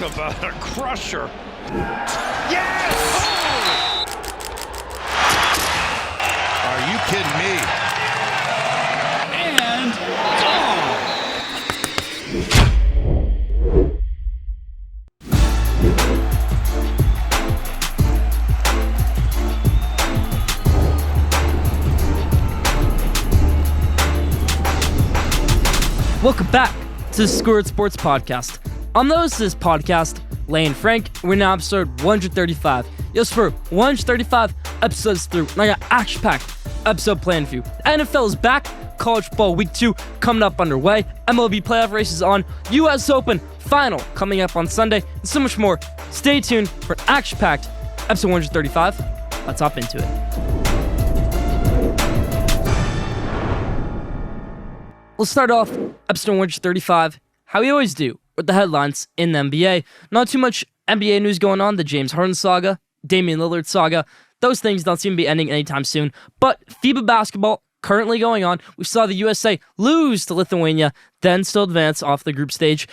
Talk about a crusher. Yes! Oh! Are you kidding me? And gone! Welcome back to the Schoolyard Sports Podcast. I'm the host of this podcast, Lane Frank. We're now episode 135. Yes, for 135 episodes through, and I got action-packed episode planned for you. The NFL is back. College football week 2 coming up underway. MLB playoff races on. U.S. Open final coming up on Sunday, and so much more. Stay tuned for an action-packed episode 135. Let's hop into it. We'll start off episode 135, how we always do, with the headlines in the NBA. Not too much NBA news going on. The James Harden saga, Damian Lillard saga, those things don't seem to be ending anytime soon. But FIBA basketball currently going on. We saw the USA lose to Lithuania, then still advance off the group stage,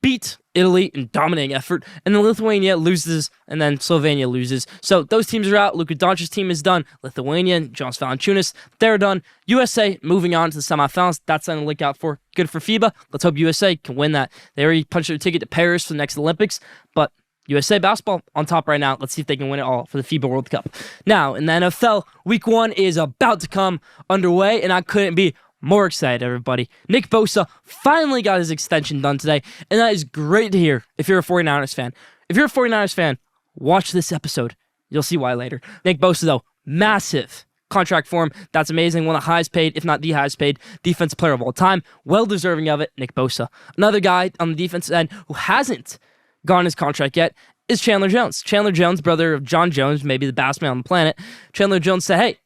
beat Italy in dominating effort, and then Lithuania loses, and then Slovenia loses. So those teams are out. Luka Doncic's team is done. Lithuania and Jonas Valanciunas, they're done. USA moving on to the semifinals. That's something to look out for. Good for FIBA. Let's hope USA can win that. They already punched their ticket to Paris for the next Olympics, but USA basketball on top right now. Let's see if they can win it all for the FIBA World Cup. Now, in the NFL, week 1 is about to come underway, and I couldn't be more excited, everybody. Nick Bosa finally got his extension done today, and that is great to hear if you're a 49ers fan. If you're a 49ers fan, watch this episode. You'll see why later. Nick Bosa, though, massive contract for him. That's amazing. One of the highest paid, if not the highest paid, defensive player of all time. Well deserving of it, Nick Bosa. Another guy on the defensive end who hasn't gotten his contract yet is Chandler Jones. Chandler Jones, brother of John Jones, maybe the best man on the planet. Chandler Jones said, hey,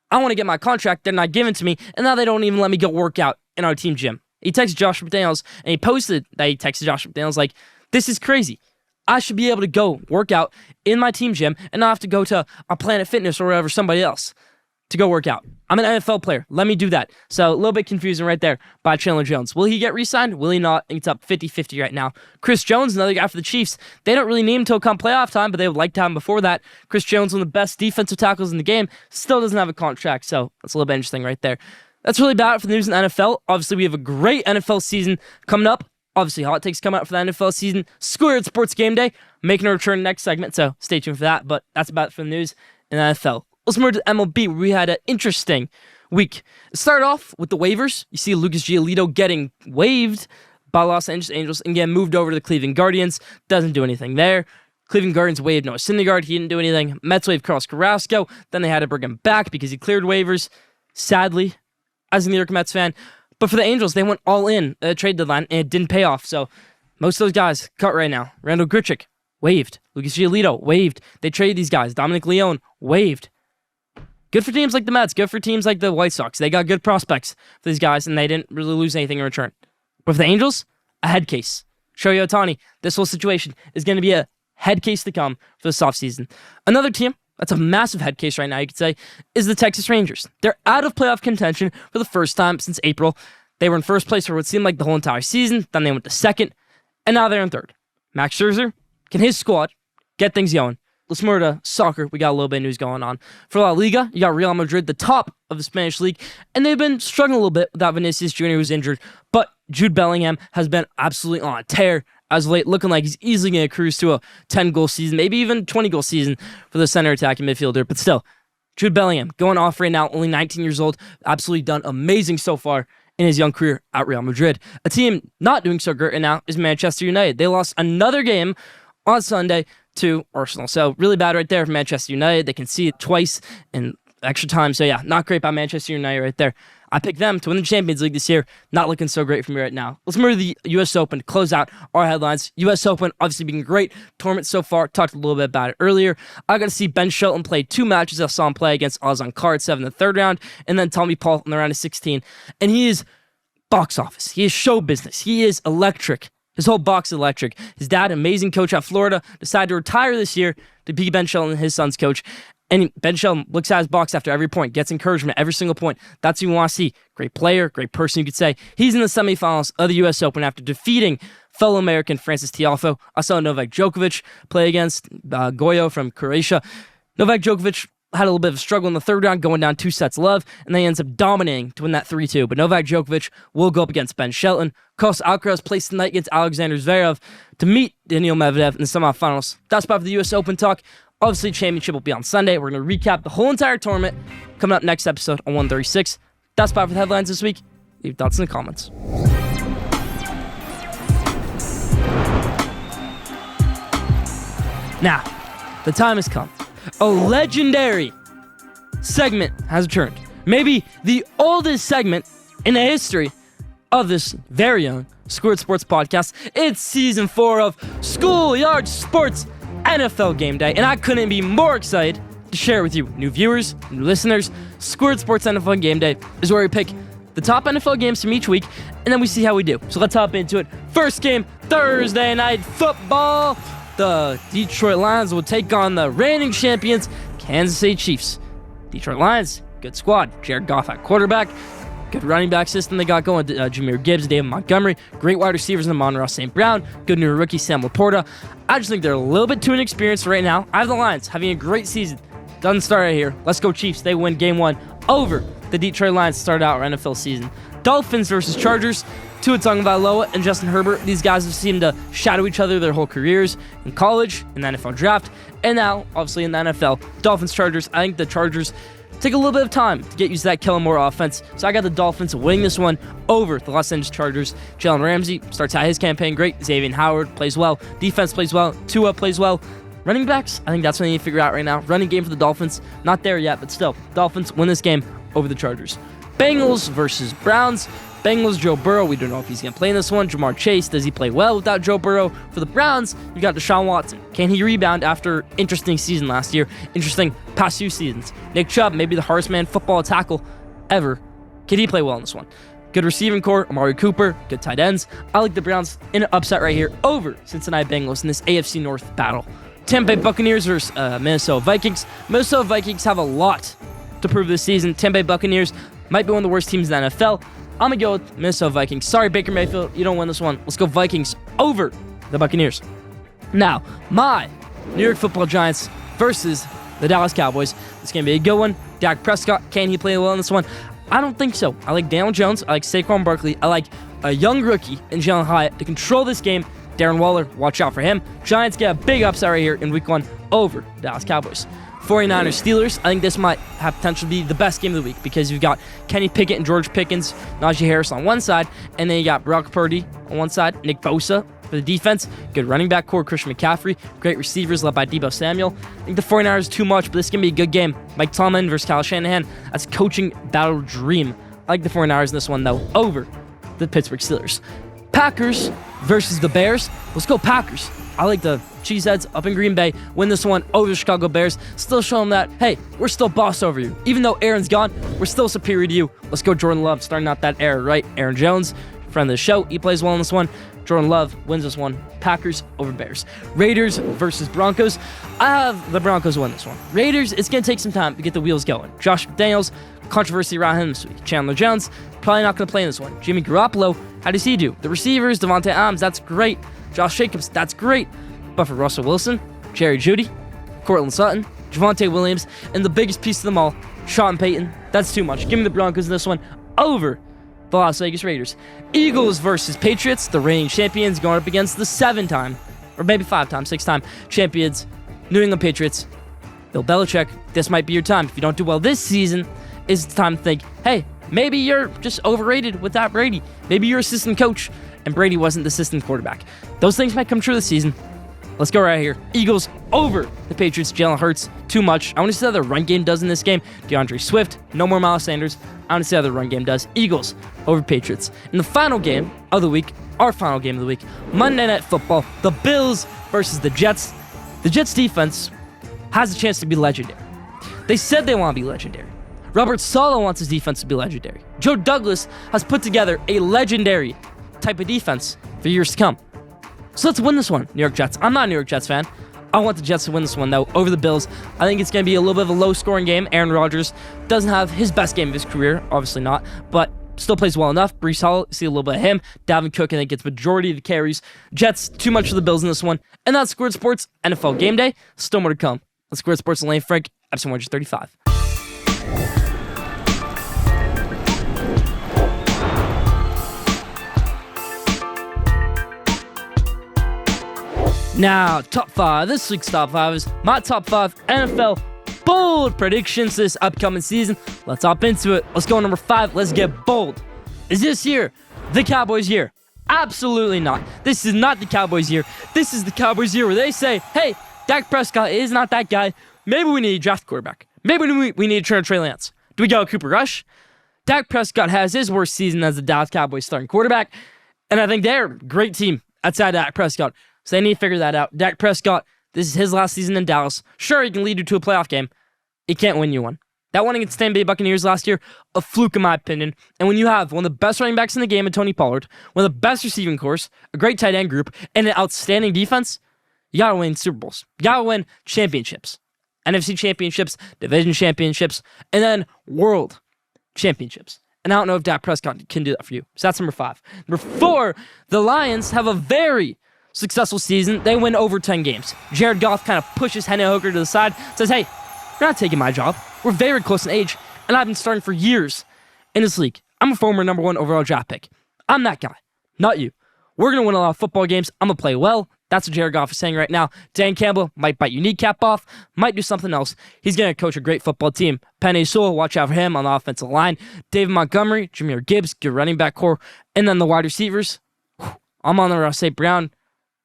I want to get my contract. They're not giving it to me, and now they don't even let me go work out in our team gym. He texted Josh McDaniels, and he posted that he texted Josh McDaniels like, this is crazy. I should be able to go work out in my team gym and not have to go to a Planet Fitness or wherever, somebody else, to go work out. I'm an NFL player. Let me do that. So a little bit confusing right there by Chandler Jones. Will he get re-signed? Will he not? I think it's up 50-50 right now. Chris Jones, another guy for the Chiefs. They don't really need him until come playoff time, but they would like to have him before that. Chris Jones, one of the best defensive tackles in the game, still doesn't have a contract, so that's a little bit interesting right there. That's really about it for the news in the NFL. Obviously, we have a great NFL season coming up. Obviously, hot takes come out for the NFL season. Schoolyard Sports Game Day, making a return next segment, so stay tuned for that. But that's about it for the news in the NFL. Let's move to MLB, where we had an interesting week. It started off with the waivers. You see Lucas Giolito getting waived by Los Angeles Angels and getting moved over to the Cleveland Guardians. Doesn't do anything there. Cleveland Guardians waived Noah Syndergaard. He didn't do anything. Mets waived Carlos Carrasco. Then they had to bring him back because he cleared waivers. Sadly, as a New York Mets fan. But for the Angels, they went all in at the trade deadline, and it didn't pay off. So most of those guys cut right now. Randall Grichuk, waived. Lucas Giolito, waived. They traded these guys. Dominic Leone, waived. Good for teams like the Mets. Good for teams like the White Sox. They got good prospects for these guys, and they didn't really lose anything in return. But for the Angels, a head case. Shohei Ohtani, this whole situation is going to be a head case to come for this offseason. Another team that's a massive head case right now, you could say, is the Texas Rangers. They're out of playoff contention for the first time since April. They were in first place for what seemed like the whole entire season. Then they went to second, and now they're in third. Max Scherzer, can his squad get things going? Let's move to soccer. We got a little bit of news going on. For La Liga, you got Real Madrid, the top of the Spanish league, and they've been struggling a little bit without Vinicius Jr., who's injured, but Jude Bellingham has been absolutely on a tear as of late, looking like he's easily going to cruise to a 10-goal season, maybe even 20-goal season for the center attacking midfielder, but still, Jude Bellingham going off right now, only 19 years old, absolutely done amazing so far in his young career at Real Madrid. A team not doing so great right now is Manchester United. They lost another game on Sunday to Arsenal. So really bad right there for Manchester United. They can see it twice in extra time. So yeah, not great by Manchester United right there. I picked them to win the Champions League this year. Not looking so great for me right now. Let's move to the U.S. Open to close out our headlines. U.S. Open obviously being a great tournament so far. Talked a little bit about it earlier. I got to see Ben Shelton play 2 matches. I saw him play against Ozan Karatsev in the 3rd round, and then Tommy Paul in the round of 16. And he is box office. He is show business. He is electric. His whole box is electric. His dad, amazing coach at Florida, decided to retire this year to be Ben Shelton, his son's coach. And Ben Shelton looks at his box after every point, gets encouragement every single point. That's what you want to see. Great player, great person, you could say. He's in the semifinals of the U.S. Open after defeating fellow American Francis Tiafoe. I saw Novak Djokovic play against Goyo from Croatia. Novak Djokovic had a little bit of a struggle in the third round, going down 2-love, and then he ends up dominating to win that 3-2. But Novak Djokovic will go up against Ben Shelton. Carlos Alcaraz placed tonight against Alexander Zverev to meet Daniil Medvedev in the semifinals. That's about for the U.S. Open talk. Obviously, championship will be on Sunday. We're going to recap the whole entire tournament coming up next episode on 136. That's about for the headlines this week. Leave thoughts in the comments. Now, the time has come. A legendary segment has returned. Maybe the oldest segment in the history of this very own Schoolyard Sports podcast. It's season 4 of Schoolyard Sports NFL Game Day, and I couldn't be more excited to share with you new viewers, new listeners. Schoolyard Sports NFL Game Day is where we pick the top NFL games from each week, and then we see how we do. So let's hop into it. First game, Thursday Night Football. The Detroit Lions will take on the reigning champions, Kansas City Chiefs. Detroit Lions, good squad. Jared Goff at quarterback. Good running back system they got going. Jahmyr Gibbs, David Montgomery. Great wide receivers in Amon-Ra St. Brown. Good new rookie, Sam Laporta. I just think they're a little bit too inexperienced right now. I have the Lions having a great season. Doesn't start right here. Let's go Chiefs. They win game 1 over the Detroit Lions to start out our NFL season. Dolphins versus Chargers. Tua Tagovailoa and Justin Herbert. These guys have seemed to shadow each other their whole careers in college, in the NFL draft, and now, obviously, in the NFL. Dolphins, Chargers. I think the Chargers take a little bit of time to get used to that Kellen Moore offense. So I got the Dolphins winning this one over the Los Angeles Chargers. Jalen Ramsey starts out his campaign great. Xavier Howard plays well. Defense plays well. Tua plays well. Running backs, I think that's what they need to figure out right now. Running game for the Dolphins. Not there yet, but still. Dolphins win this game over the Chargers. Bengals versus Browns. Bengals, Joe Burrow, we don't know if he's going to play in this one. Jamar Chase, does he play well without Joe Burrow? For the Browns, you got Deshaun Watson. Can he rebound after interesting season last year? Interesting past 2 seasons. Nick Chubb, maybe the hardest man football tackle ever. Can he play well in this one? Good receiving core, Amari Cooper, good tight ends. I like the Browns in an upset right here over Cincinnati Bengals in this AFC North battle. Tampa Bay Buccaneers versus Minnesota Vikings. Minnesota Vikings have a lot to prove this season. Tampa Bay Buccaneers might be one of the worst teams in the NFL. I'm going to go with Minnesota Vikings. Sorry, Baker Mayfield, you don't win this one. Let's go Vikings over the Buccaneers. Now, my New York Football Giants versus the Dallas Cowboys. This going to be a good one. Dak Prescott, can he play well in this one? I don't think so. I like Daniel Jones. I like Saquon Barkley. I like a young rookie in Jalen Hyatt to control this game. Darren Waller, watch out for him. Giants get a big upset right here in week 1 over the Dallas Cowboys. 49ers Steelers, I think this might have potential to be the best game of the week because you've got Kenny Pickett and George Pickens, Najee Harris on one side, and then you got Brock Purdy on one side, Nick Bosa for the defense, good running back core, Christian McCaffrey, great receivers led by Deebo Samuel. I think the 49ers too much, but this can be a good game. Mike Tomlin versus Kyle Shanahan, that's a coaching battle dream. I like the 49ers in this one, though, over the Pittsburgh Steelers. Packers versus the Bears. Let's go Packers. I like the Cheeseheads up in Green Bay win this one over the Chicago Bears. Still show them that, hey, we're still boss over you. Even though Aaron's gone, we're still superior to you. Let's go Jordan Love, starting out that era, right? Aaron Jones, friend of the show, he plays well in this one. Jordan Love wins this one. Packers over Bears. Raiders versus Broncos. I have the Broncos win this one. Raiders, it's going to take some time to get the wheels going. Josh McDaniels, controversy around him this week. Chandler Jones, probably not going to play in this one. Jimmy Garoppolo, how does he do? The receivers, Devontae Adams, that's great. Josh Jacobs, that's great. But for Russell Wilson, Jerry Jeudy, Cortland Sutton, Javonte Williams, and the biggest piece of them all, Sean Payton, that's too much. Give me the Broncos in this one over the Las Vegas Raiders. Eagles versus Patriots, the reigning champions going up against the 7-time, or maybe 5-time, 6-time champions, New England Patriots. Bill Belichick, this might be your time. If you don't do well this season, it's time to think, hey, maybe you're just overrated without Brady. Maybe you're assistant coach, and Brady wasn't the assistant quarterback. Those things might come true this season. Let's go right here. Eagles over the Patriots. Jalen Hurts, too much. I want to see how the run game does in this game. DeAndre Swift, no more Miles Sanders. I want to see how the run game does. Eagles over Patriots. In the final game of the week, our final game of the week, Monday Night Football, the Bills versus the Jets. The Jets defense has a chance to be legendary. They said they want to be legendary. Robert Saleh wants his defense to be legendary. Joe Douglas has put together a legendary type of defense for years to come. So let's win this one, New York Jets. I'm not a New York Jets fan. I want the Jets to win this one, though, over the Bills. I think it's going to be a little bit of a low-scoring game. Aaron Rodgers doesn't have his best game of his career, obviously not, but still plays well enough. Breece Hall, see a little bit of him. Dalvin Cook, I think, gets majority of the carries. Jets, too much for the Bills in this one. And that's Schoolyard Sports NFL Game Day. Still more to come. Let's Schoolyard Sports and Lane Frank, episode 135. Now, top 5. This week's top 5 is my top 5 NFL bold predictions this upcoming season. Let's hop into it. Let's go number 5. Let's get bold. Is this year the Cowboys' year? Absolutely not. This is not the Cowboys' year. This is the Cowboys' year where they say, hey, Dak Prescott is not that guy. Maybe we need a draft quarterback. Maybe we need to turn Trey Lance. Do we go Cooper Rush? Dak Prescott has his worst season as the Dallas Cowboys starting quarterback, and I think they're a great team outside Dak Prescott. So they need to figure that out. Dak Prescott, this is his last season in Dallas. Sure, he can lead you to a playoff game. He can't win you one. That one against the Tampa Bay Buccaneers last year, a fluke in my opinion. And when you have one of the best running backs in the game in Tony Pollard, one of the best receiving corps, a great tight end group, and an outstanding defense, you gotta win Super Bowls. You gotta win championships. NFC championships, division championships, and then world championships. And I don't know if Dak Prescott can do that for you. So that's number 5. Number 4, the Lions have a very successful season. They win over 10 games. Jared Goff kind of pushes Hendon Hooker to the side, says, hey, you're not taking my job. We're very close in age, and I've been starting for years in this league. I'm a former number 1 overall draft pick. I'm that guy, not you. We're going to win a lot of football games. I'm going to play well. That's what Jared Goff is saying right now. Dan Campbell might bite your kneecap off, might do something else. He's going to coach a great football team. Penei Sewell, watch out for him on the offensive line. David Montgomery, Jahmyr Gibbs, good running back core. And then the wide receivers. I'm on the St. Brown.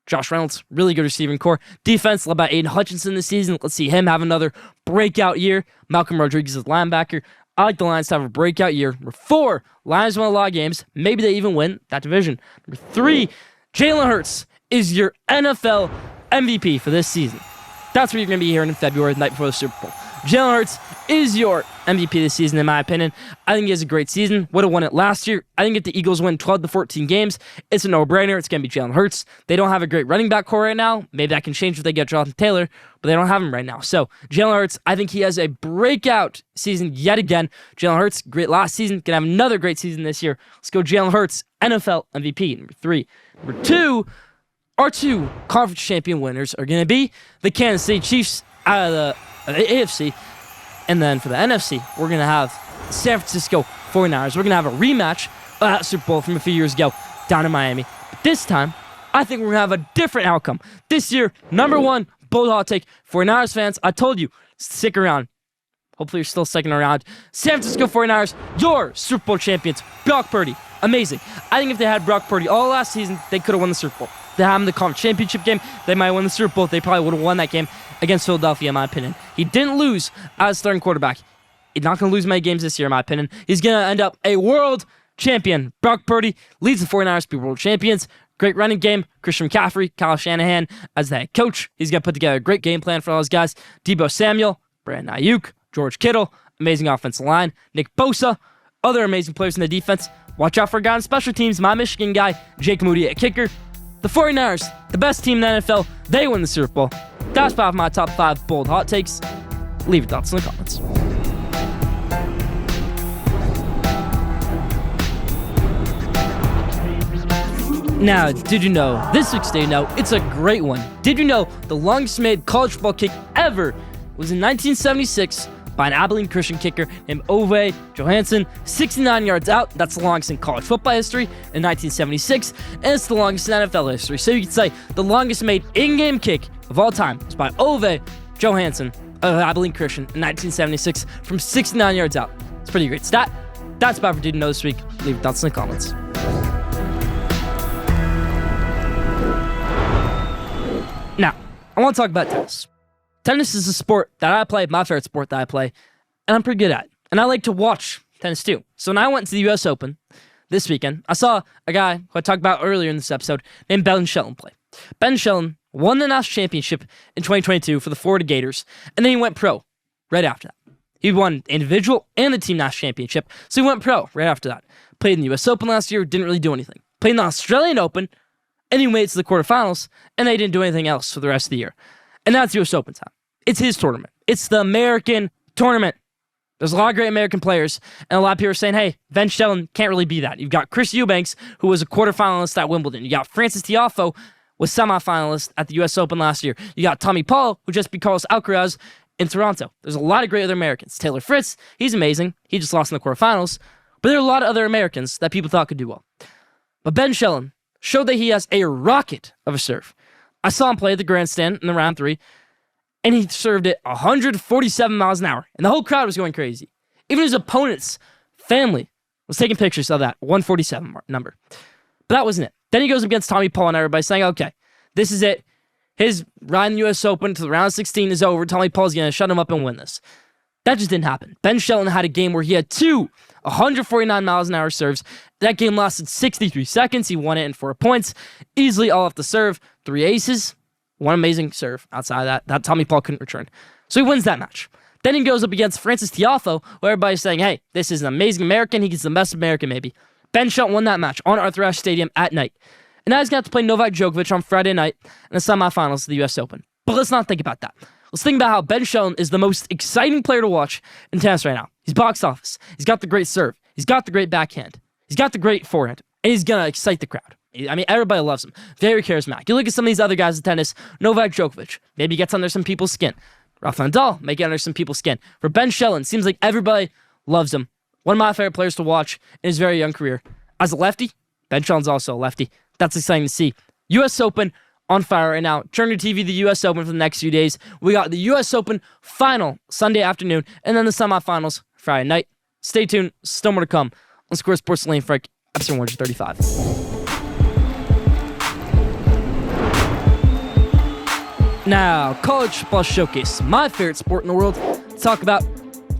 Josh Reynolds, really good receiving core. Defense, led by Aiden Hutchinson this season. Let's see him have another breakout year. Malcolm Rodriguez is linebacker. I like the Lions to have a breakout year. Number 4, Lions win a lot of games. Maybe they even win that division. Number 3, Jalen Hurts is your NFL MVP for this season. That's what you're going to be hearing in February, the night before the Super Bowl. Jalen Hurts is your MVP this season, in my opinion. I think he has a great season. Would have won it last year. I think if the Eagles win 12 to 14 games, it's a no-brainer. It's going to be Jalen Hurts. They don't have a great running back core right now. Maybe that can change if they get Jonathan Taylor, but they don't have him right now. So, Jalen Hurts, I think he has a breakout season yet again. Jalen Hurts, great last season. Going to have another great season this year. Let's go Jalen Hurts, NFL MVP. Number 3. Number 2, our 2 conference champion winners are going to be the Kansas City Chiefs out of the AFC. And then for the NFC, we're going to have San Francisco 49ers. We're going to have a rematch of that Super Bowl from a few years ago down in Miami. But this time, I think we're going to have a different outcome. This year, number 1, bold hot take. 49ers fans, I told you, stick around. Hopefully you're still sticking around. San Francisco 49ers, your Super Bowl champions. Brock Purdy, amazing. I think if they had Brock Purdy all last season, they could have won the Super Bowl. They had him in the conference championship game. They might have won the Super Bowl. They probably would have won that game against Philadelphia, in my opinion. He didn't lose as starting quarterback. He's not going to lose many games this year, in my opinion. He's going to end up a world champion. Brock Purdy leads the 49ers to be world champions. Great running game. Christian McCaffrey, Kyle Shanahan as the head coach. He's going to put together a great game plan for all those guys. Deebo Samuel, Brandon Ayuk, George Kittle, amazing offensive line. Nick Bosa, other amazing players in the defense. Watch out for a guy on special teams, my Michigan guy, Jake Moody at kicker. The 49ers, the best team in the NFL, they win the Super Bowl. That's 5 of my top 5 bold hot takes. Leave your thoughts in the comments. Now, did you know, this week's Did You Know, it's a great one. Did you know the longest made college football kick ever was in 1976 by an Abilene Christian kicker named Ove Johansson, 69 yards out. That's the longest in college football history in 1976, and it's the longest in NFL history. So you could say the longest made in-game kick of all time is by Ove Johansson of Abilene Christian in 1976 from 69 yards out. It's a pretty great stat. That's about for Did You Know this week. Leave your thoughts in the comments. Now, I want to talk about tennis. Tennis is a sport that I play, my favorite sport that I play, and I'm pretty good at. And I like to watch tennis too. So when I went to the US Open this weekend, I saw a guy who I talked about earlier in this episode named Ben Shelton play. Ben Shelton won the national championship in 2022 for the Florida Gators, and then he went pro right after that. He won individual and the team national championship, so he went pro right after that. Played in the US Open last year, didn't really do anything. Played in the Australian Open, and he made it to the quarterfinals, and they didn't do anything else for the rest of the year. And that's US Open time. It's his tournament. It's the American tournament. There's a lot of great American players, and a lot of people are saying, hey, Ben Shelton can't really be that. You've got Chris Eubanks, who was a quarterfinalist at Wimbledon. You got Francis Tiafoe, was semifinalist at the US Open last year. You got Tommy Paul, who just beat Carlos Alcaraz in Toronto. There's a lot of great other Americans. Taylor Fritz, he's amazing. He just lost in the quarterfinals. But there are a lot of other Americans that people thought could do well. But Ben Shelton showed that he has a rocket of a serve. I saw him play at the grandstand in the round 3, and he served it 147 miles an hour, and the whole crowd was going crazy. Even his opponent's family was taking pictures of that 147 number. But that wasn't it. Then he goes against Tommy Paul, and everybody's saying, okay, this is it. His ride in the U.S. Open to the round 16 is over. Tommy Paul's going to shut him up and win this. That just didn't happen. Ben Shelton had a game where he had 149 miles an hour serves. That game lasted 63 seconds. He won it in 4 points. Easily all off the serve. 3 aces. One amazing serve outside of that Tommy Paul couldn't return. So he wins that match. Then he goes up against Francis Tiafoe, where everybody's saying, hey, this is an amazing American. He gets the best American, maybe. Ben Shelton won that match on Arthur Ashe Stadium at night. And now he's going to have to play Novak Djokovic on Friday night in the semifinals of the U.S. Open. But let's not think about that. Let's think about how Ben Shelton is the most exciting player to watch in tennis right now. He's box office. He's got the great serve. He's got the great backhand. He's got the great forehand. And he's going to excite the crowd. I mean, everybody loves him. Very charismatic. You look at some of these other guys in tennis, Novak Djokovic, maybe gets under some people's skin. Rafael Nadal may get under some people's skin. For Ben Shelton, seems like everybody loves him. One of my favorite players to watch in his very young career. As a lefty, Ben Shelton's also a lefty. That's exciting to see. U.S. Open on fire right now. Turn your TV the U.S. Open for the next few days. We got the U.S. Open final Sunday afternoon, and then the semifinals Friday night. Stay tuned. Still more to come on Schoolyard Sports Lane Frank, episode 135. Now, college football showcase, my favorite sport in the world. Let's talk about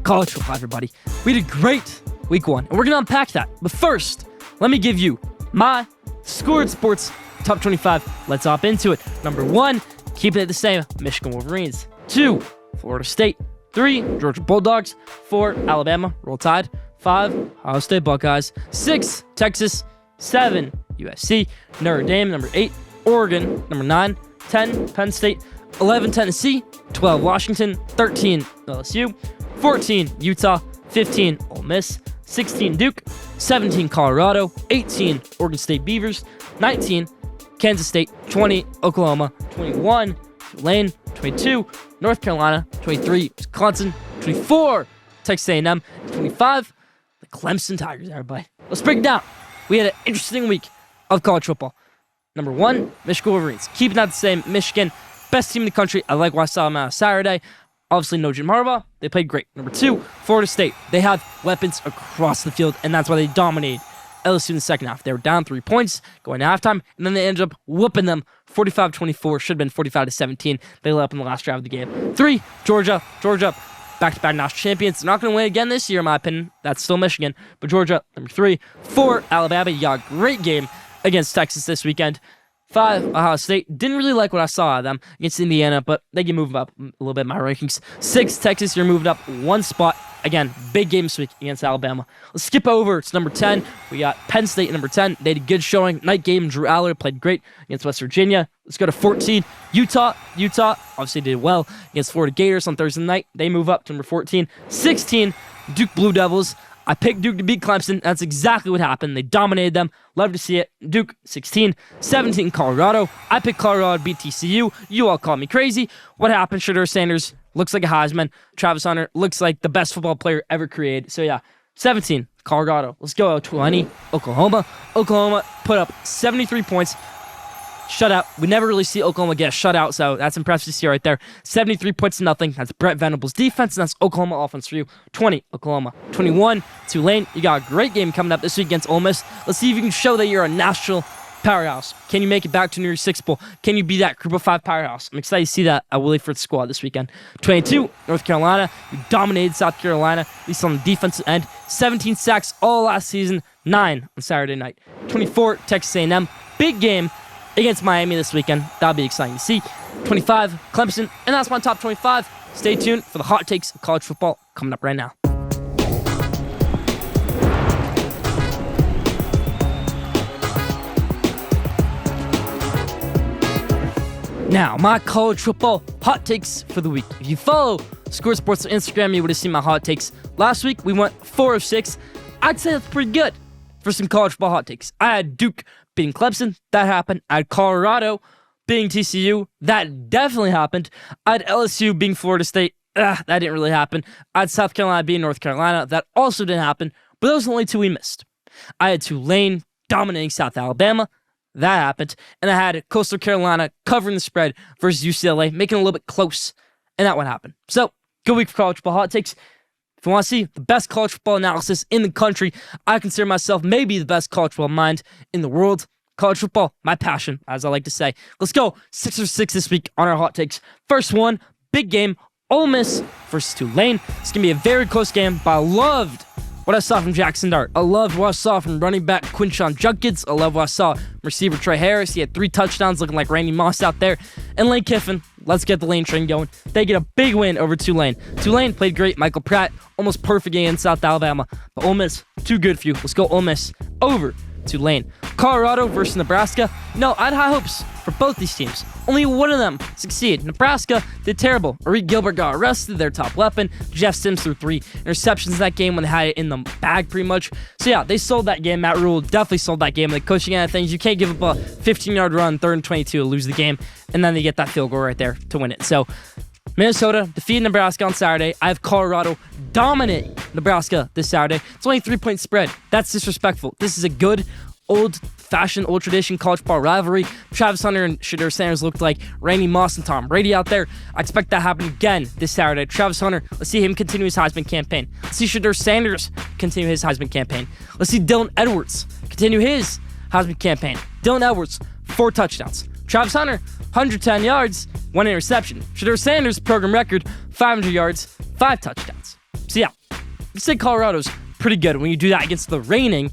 college football, everybody. We did great week 1, and we're going to unpack that. But first, let me give you my Schoolyard Sports Top 25. Let's hop into it. Number 1, keeping it the same, Michigan Wolverines. 2, Florida State. 3, Georgia Bulldogs. 4, Alabama, Roll Tide. 5, Ohio State Buckeyes. 6, Texas. 7, USC. Notre Dame, number 8. Oregon, number 9. 10, Penn State. 11, Tennessee. 12, Washington. 13, LSU. 14, Utah. 15, Ole Miss. 16, Duke. 17, Colorado. 18, Oregon State Beavers. 19, Kansas State. 20, Oklahoma. 21, Tulane. 22, North Carolina. 23, Wisconsin. 24, Texas A&M. 25, the Clemson Tigers, everybody. Let's break it down. We had an interesting week of college football. Number 1, Michigan Wolverines. Keeping that the same. Michigan, best team in the country. I like what I saw them out Saturday. Obviously, no Jim Harbaugh. They played great. Number 2, Florida State. They have weapons across the field, and that's why they dominated LSU in the second half. They were down 3 points going to halftime, and then they ended up whooping them 45-24. Should have been 45-17. They let up in the last drive of the game. 3, Georgia. Georgia, back-to-back national champions. They're not going to win again this year, in my opinion. That's still Michigan. But Georgia, number 3. 4, Alabama. You got a great game against Texas this weekend. 5, Ohio State. Didn't really like what I saw of them against Indiana, but they can move up a little bit in my rankings. 6, Texas. You're moved up 1 spot. Again, big game this week against Alabama. Let's skip over. It's number 10. We got Penn State at number 10. They had a good showing. Night game. Drew Aller played great against West Virginia. Let's go to 14. Utah. Utah obviously did well against Florida Gators on Thursday night. They move up to number 14. 16, Duke Blue Devils. I picked Duke to beat Clemson. That's exactly what happened. They dominated them. Love to see it. Duke, 16. 17, Colorado. I picked Colorado to beat TCU. You all call me crazy. What happened? Shedeur Sanders looks like a Heisman. Travis Hunter looks like the best football player ever created. So yeah, 17, Colorado. Let's go. 20, Oklahoma. Oklahoma put up 73 points. Shutout. We never really see Oklahoma get a shutout, so that's impressive to see right there. 73 points to nothing. That's Brett Venables' defense, and that's Oklahoma offense for you. 20, Oklahoma. 21, Tulane. You got a great game coming up this week against Ole Miss. Let's see if you can show that you're a national powerhouse. Can you make it back to New Year's Six Bowl? Can you be that Group of 5 powerhouse? I'm excited to see that at Willie Fritz squad this weekend. 22, North Carolina. You dominated South Carolina, at least on the defensive end. 17 sacks all last season. 9 on Saturday night. 24, Texas A&M. Big game against Miami this weekend. That'll be exciting to see. 25, Clemson. And that's my top 25. Stay tuned for the hot takes of college football coming up right now. Now, my college football hot takes for the week. If you follow Schoolyard Sports on Instagram, you would have seen my hot takes. Last week, we went 4 of 6. I'd say that's pretty good for some college football hot takes. I had Duke beating Clemson. That happened. I had Colorado beating TCU. That definitely happened. I had LSU beating Florida State. That didn't really happen. I had South Carolina beating North Carolina. That also didn't happen. But those are the only 2 we missed. I had Tulane dominating South Alabama. That happened. And I had Coastal Carolina covering the spread versus UCLA, making it a little bit close. And that one happened. So, good week for college football hot takes. If you want to see the best college football analysis in the country, I consider myself maybe the best college football mind in the world. College football, my passion, as I like to say. Let's go 6 or 6 this week on our hot takes. First one, big game, Ole Miss versus Tulane. It's going to be a very close game, but I loved what I saw from Jackson Dart. I loved what I saw from running back Quinshon Judkins. I love what I saw from receiver Trey Harris. He had 3 touchdowns looking like Randy Moss out there. And Lane Kiffin, let's get the Lane train going. They get a big win over Tulane. Tulane played great. Michael Pratt, almost perfect game in South Alabama. But Ole Miss, too good for you. Let's go Ole Miss over Tulane. Colorado versus Nebraska. No, I had high hopes for both these teams. Only one of them succeeded. Nebraska did terrible. Arik Gilbert got arrested, their top weapon. Jeff Sims threw 3 interceptions in that game when they had it in the bag pretty much. So yeah, they sold that game. Matt Rule definitely sold that game. The coaching end of things, you can't give up a 15-yard run, 3rd and 22 to lose the game, and then they get that field goal right there to win it. So Minnesota defeated Nebraska on Saturday. I have Colorado dominating Nebraska this Saturday. It's only a 3-point spread. That's disrespectful. This is a good, old-fashioned, old-tradition college football rivalry. Travis Hunter and Shedeur Sanders looked like Randy Moss and Tom Brady out there. I expect that to happen again this Saturday. Travis Hunter, let's see him continue his Heisman campaign. Let's see Shedeur Sanders continue his Heisman campaign. Let's see Dylan Edwards continue his Heisman campaign. Dylan Edwards, 4 touchdowns. Travis Hunter, 110 yards, 1 interception. Shedeur Sanders, program record, 500 yards, 5 touchdowns. So yeah, you say Colorado's pretty good when you do that against the reigning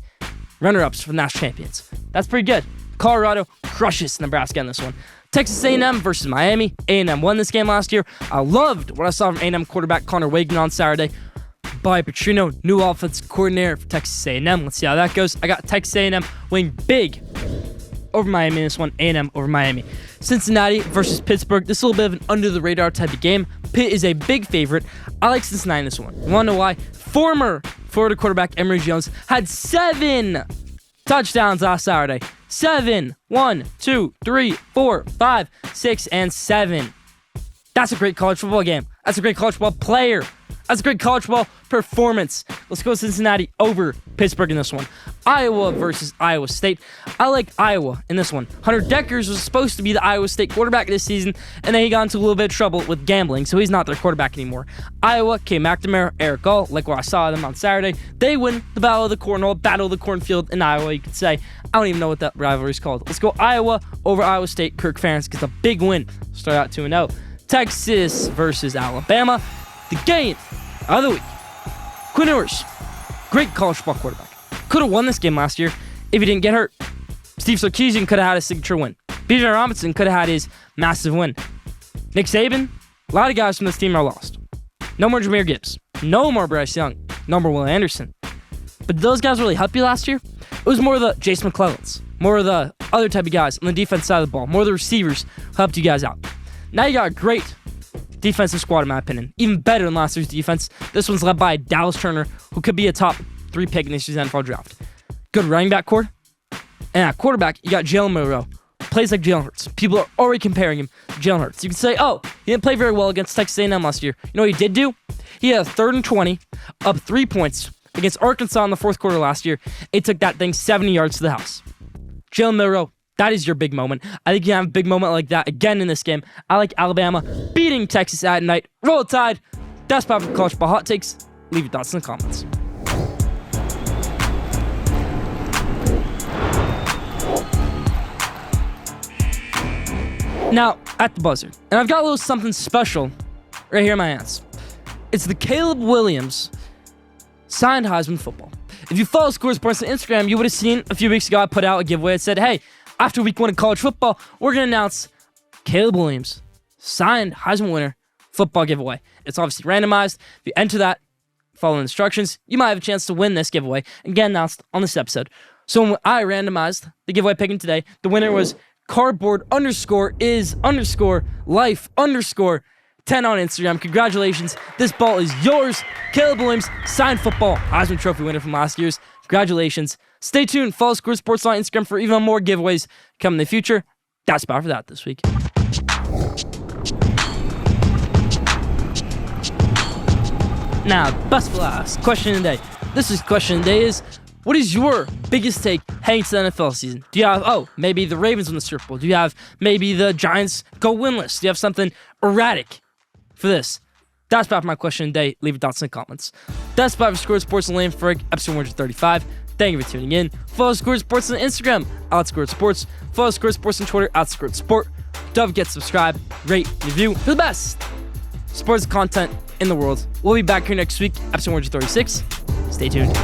runner-ups for national champions. That's pretty good. Colorado crushes Nebraska in this one. Texas A&M versus Miami. A&M won this game last year. I loved what I saw from A&M quarterback Connor Wagon on Saturday. Bobby Petrino, new offensive coordinator for Texas A&M. Let's see how that goes. I got Texas A&M winning big over Miami in this one. A&M over Miami. Cincinnati versus Pittsburgh. This is a little bit of an under-the-radar type of game. Pitt is a big favorite. I like Cincinnati in this one. You want to know why? Former Florida quarterback Emory Jones had 7 touchdowns last Saturday. 7. 1, 2, 3, 4, 5, 6, and 7. That's a great college football game. That's a great college football player. That's a great college football performance. Let's go Cincinnati over Pittsburgh in this one. Iowa versus Iowa State. I like Iowa in this one. Hunter Deckers was supposed to be the Iowa State quarterback this season, and then he got into a little bit of trouble with gambling, so he's not their quarterback anymore. Iowa, K. McNamara, Eric Gall, like what I saw them on Saturday. They win the Battle of the Cornhole, Battle of the Cornfield in Iowa, you could say. I don't even know what that rivalry is called. Let's go Iowa over Iowa State. Kirk Ferentz gets a big win. Start out 2-0. Texas versus Alabama. The game of the week. Quinn Ewers, great college football quarterback. Could have won this game last year if he didn't get hurt. Steve Sarkisian could have had a signature win. Bijan Robinson could have had his massive win. Nick Saban, a lot of guys from this team are lost. No more Jahmyr Gibbs. No more Bryce Young. No more Will Anderson. But did those guys really help you last year? It was more of the Jace McClellans, more of the other type of guys on the defense side of the ball, more of the receivers who helped you guys out. Now you got a great defensive squad, in my opinion. Even better than last year's defense. This one's led by Dallas Turner, who could be a top 3 pick in this year's NFL draft. Good running back core. And at quarterback, you got Jalen Milroe. Plays like Jalen Hurts. People are already comparing him to Jalen Hurts. You can say, oh, he didn't play very well against Texas A&M last year. You know what he did do? He had a 3rd and 20, up 3 points against Arkansas in the 4th quarter last year. It took that thing 70 yards to the house. Jalen Milroe, that is your big moment. I think you have a big moment like that again in this game. I like Alabama beating Texas at night. Roll Tide. That's Pop for College Football Hot Takes. Leave your thoughts in the comments. Now, at the buzzer. And I've got a little something special right here in my hands. It's the Caleb Williams signed Heisman football. If you follow Schoolyard Sports on Instagram, you would have seen a few weeks ago I put out a giveaway that said, hey, after week 1 of college football, we're going to announce Caleb Williams signed Heisman winner football giveaway. It's obviously randomized. If you enter that, follow the instructions, you might have a chance to win this giveaway and get announced on this episode. So when I randomized the giveaway picking today, the winner was cardboard _ _ life _ 10 on Instagram. Congratulations. This ball is yours. Caleb Williams, signed football Heisman Trophy winner from last year's. Congratulations. Stay tuned. Follow Schoolyard Sports on Instagram for even more giveaways coming in the future. That's about for that this week. Now, best for last. Question of the day. This week's question of the day is, what is your biggest take heading to the NFL season? Do you have, maybe the Ravens win the Super Bowl? Do you have maybe the Giants go winless? Do you have something erratic for this? That's about my question of the day. Leave it down in the comments. That's about for Schoolyard Sports and Lane Frigg, episode 135. Thank you for tuning in. Follow Schoolyard Sports on Instagram, @Schoolyard Sports. Follow Schoolyard Sports on Twitter, @Schoolyard Sport. Don't forget to subscribe, rate, review for the best sports content in the world. We'll be back here next week, episode 136. Stay tuned.